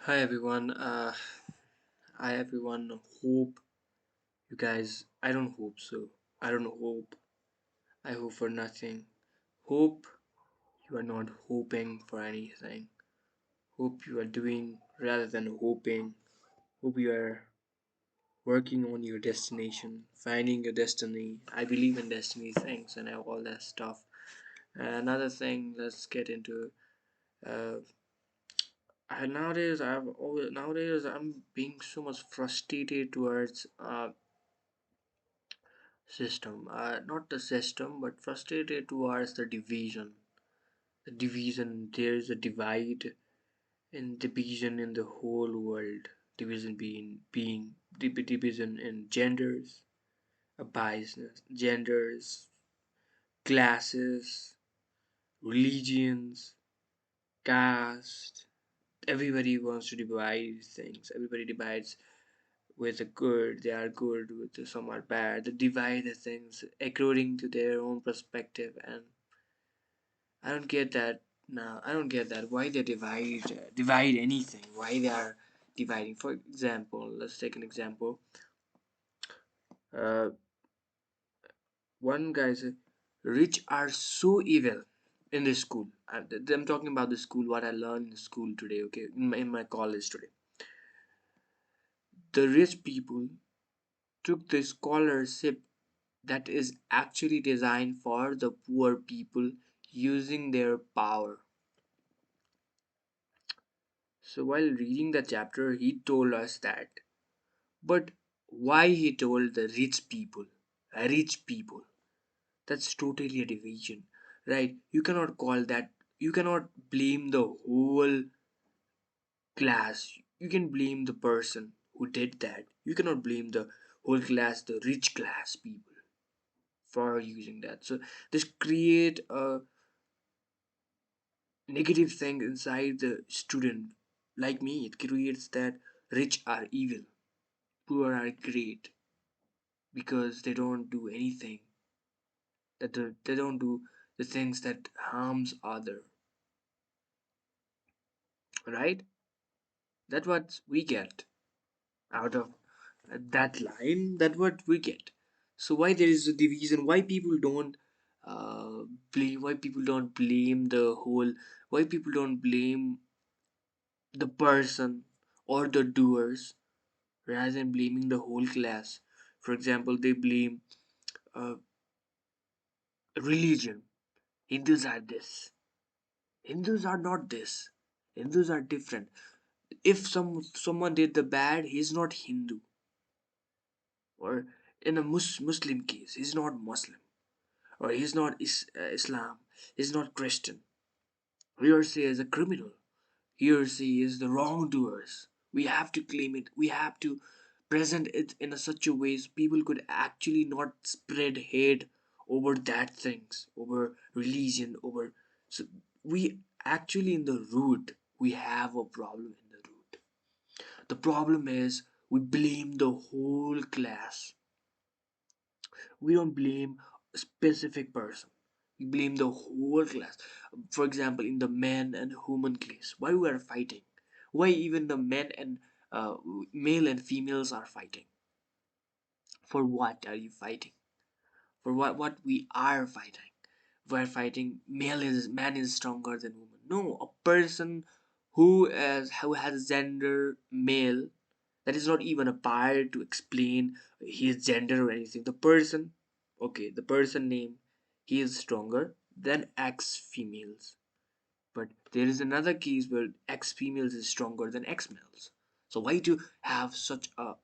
Hi everyone. Hi everyone. Hope you guys. I don't hope so. I don't hope. I hope for nothing. Hope you are not hoping for anything. Hope you are doing rather than hoping. Hope you are working on your destination, finding your destiny. I believe in destiny things and all that stuff. Another thing. Let's get into. Uh, nowadays I'm being so much frustrated towards system, not the system but frustrated towards the division. There is a division in the whole world. Division division in genders, a biasness, genders, classes, religions, caste. Everybody wants to divide things. Everybody divides with the good. They are good, with some are bad. They divide the things according to their own perspective, and I don't get that. No, I don't get that. Why they divide anything? Why they are dividing? For example, let's take an example. Uh, one guy said, "Rich are so evil." In this school, I'm talking about the school. What I learned in school today. Okay, in my college today, the rich people took the scholarship that is actually designed for the poor people using their power. So while reading the chapter, he told us that. But why he told the rich people, that's totally a division, right? You cannot call that, you cannot blame the whole class. You can blame the person who did that. You cannot blame the whole class, the rich class people, for using that. So this create a negative thing inside the student. Like me, it creates that rich are evil, poor are great, because they don't do anything, they don't do the things that harms other, right? That's what we get out of that line. That what we get. So why there is a division? Why people don't blame? Why people don't blame the whole? Why people don't blame the person or the doers rather than blaming the whole class? For example, they blame uh, religion. Hindus are this. Hindus are not this. Hindus are different. If someone did the bad, he's not Hindu. Or in a Muslim case, he's not Muslim. Or he's not Islam. He's not Christian. He or she is a criminal. He or she is the wrongdoers. We have to claim it. We have to present it in a such a way so people could actually not spread hate over that things, over religion, over. So we actually in the root we have a problem in the root. The problem is we blame the whole class. We don't blame a specific person. We blame the whole class. For example, in the men and woman case, why we are fighting? Why even the men and uh, male and females are fighting? For what are you fighting? For what we are fighting? We're fighting man is stronger than woman. No, a person who has gender male, that is not even a part to explain his gender or anything. The person, okay, the person name, he is stronger than X females. But there is another case where X females is stronger than X males. So why to have such a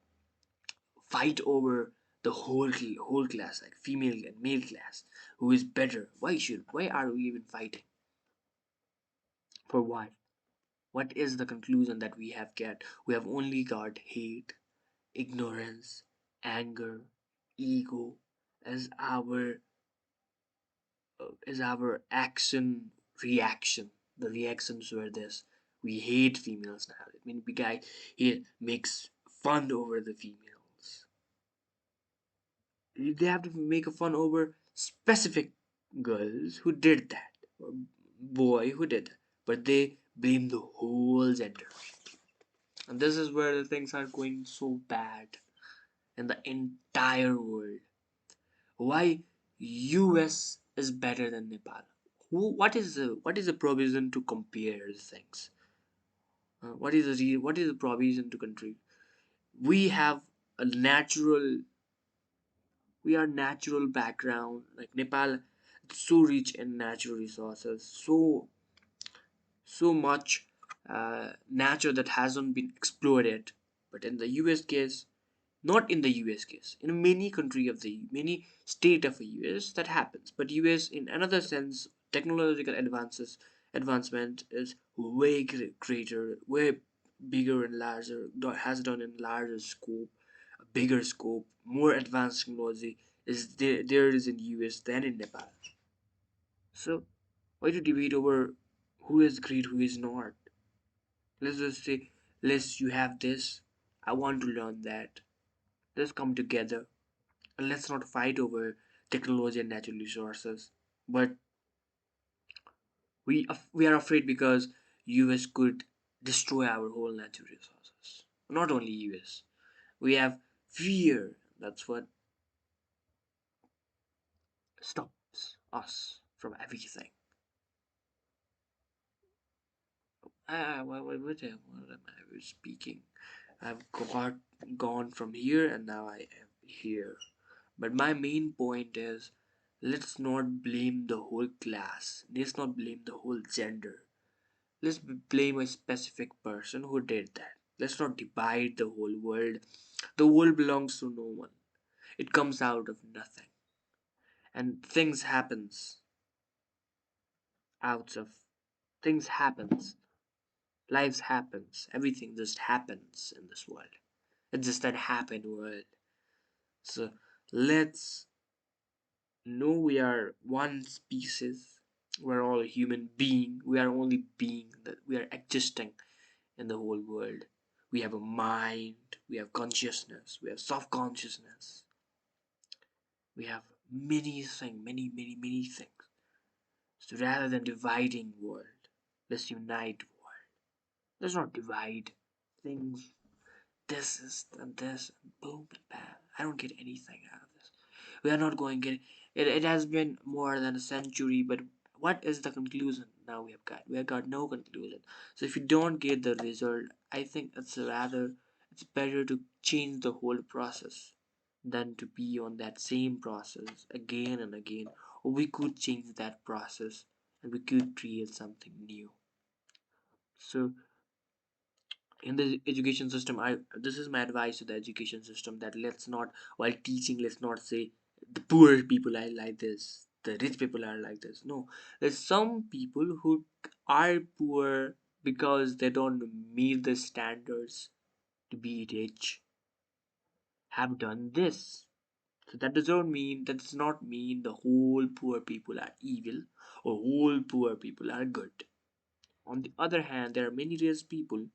fight over the whole class, like female and male class, who is better? Why are we even fighting? For what? What is the conclusion that we have got? We have only got hate, ignorance, anger, ego as our action reaction. The reactions were this: we hate females now. I mean, the guy he makes fun over the females. They have to make a fun over specific girls who did that, or boy who did that, but they blame the whole gender. And this is where the things are going so bad in the entire world. Why US is better than Nepal? What is the provision to compare the things? What is the provision to country? We have a natural we are natural background like Nepal. It's so rich in natural resources, so much nature that hasn't been explored. But in the US case, not in the US case, in many country of the many state of the US that happens. But US in another sense, technological advancement is way greater, way bigger and larger, has done in larger scope, a bigger scope, more advanced technology is there is in US than in Nepal. So why to debate over who is great, who is not? Let's just say, let's you have this, I want to learn that. Let's come together and let's not fight over technology and natural resources. But we are afraid because US could destroy our whole natural resources. Not only US. We have fear. That's what stops us from everything. What am I speaking? I've gone from here and now I am here. But my main point is, let's not blame the whole class. Let's not blame the whole gender. Let's blame a specific person who did that. Let's not divide the whole world. The world belongs to no one. It comes out of nothing. And out of things happens. Lives happens. Everything just happens in this world. It's just that happened world. So let's know we are one species. We're all a human being. We are only being that we are existing in the whole world. We have a mind, we have consciousness, we have self consciousness, we have many things. So rather than dividing world, let's unite world. Let's not divide things. This is and this and boom and bam. I don't get anything out of this. We are not going to get it. It has been more than a century, but what is the conclusion now we have got? We have got no conclusion. So if you don't get the result, I think it's better to change the whole process than to be on that same process again and again. Or we could change that process and we could create something new. So in the education system, I this is my advice to the education system, that let's not, while teaching, let's not say the poor people are like this, the rich people are like this. No, there's some people who are poor because they don't meet the standards to be rich, have done this. So that does not mean the whole poor people are evil or whole poor people are good. On the other hand, there are many rich people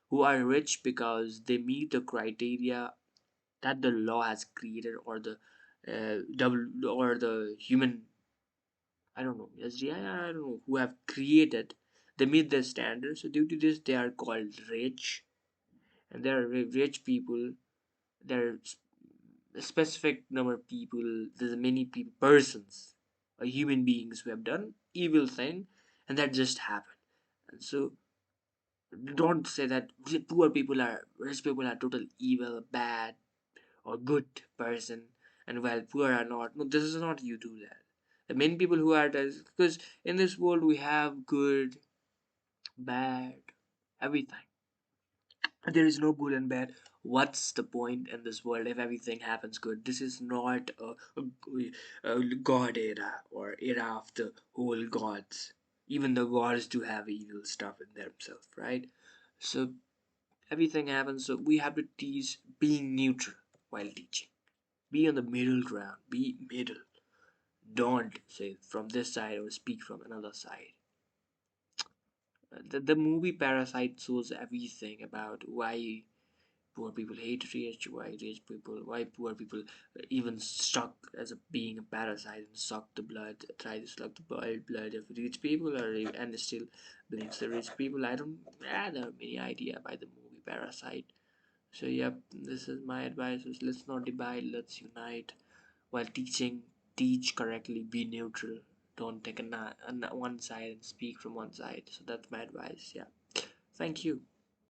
who are rich because they meet the criteria that the law has created, or the double or the human, I don't know, SGI, I don't know, who have created. They meet their standards, so due to this they are called rich. And there are rich people. There are a specific number of people. There's many people, persons, or human beings who have done evil thing, and that just happened. And so don't say that rich people are total evil, bad, or good person, and while poor are not. No, this is not, you do that. The main people who are that, because in this world we have good, bad, everything. There is no good and bad. What's the point in this world if everything happens good? This is not a god era or era of the whole gods. Even the gods do have evil stuff in themselves, right? So everything happens, so we have to teach being neutral while teaching. Be on the middle ground. Be middle. Don't say from this side or speak from another side. The movie Parasite shows everything about why poor people hate rich, why rich people, why poor people even stuck as a being a parasite and suck the blood, try to suck the blood of rich people, or and still believes the rich people. I don't. Yeah, there are many idea by the movie parasite. So yep, this is my advice: is let's not divide, let's unite. While teaching, teach correctly, be neutral. Don't take one side and speak from one side. So that's my advice. Yeah. Thank you.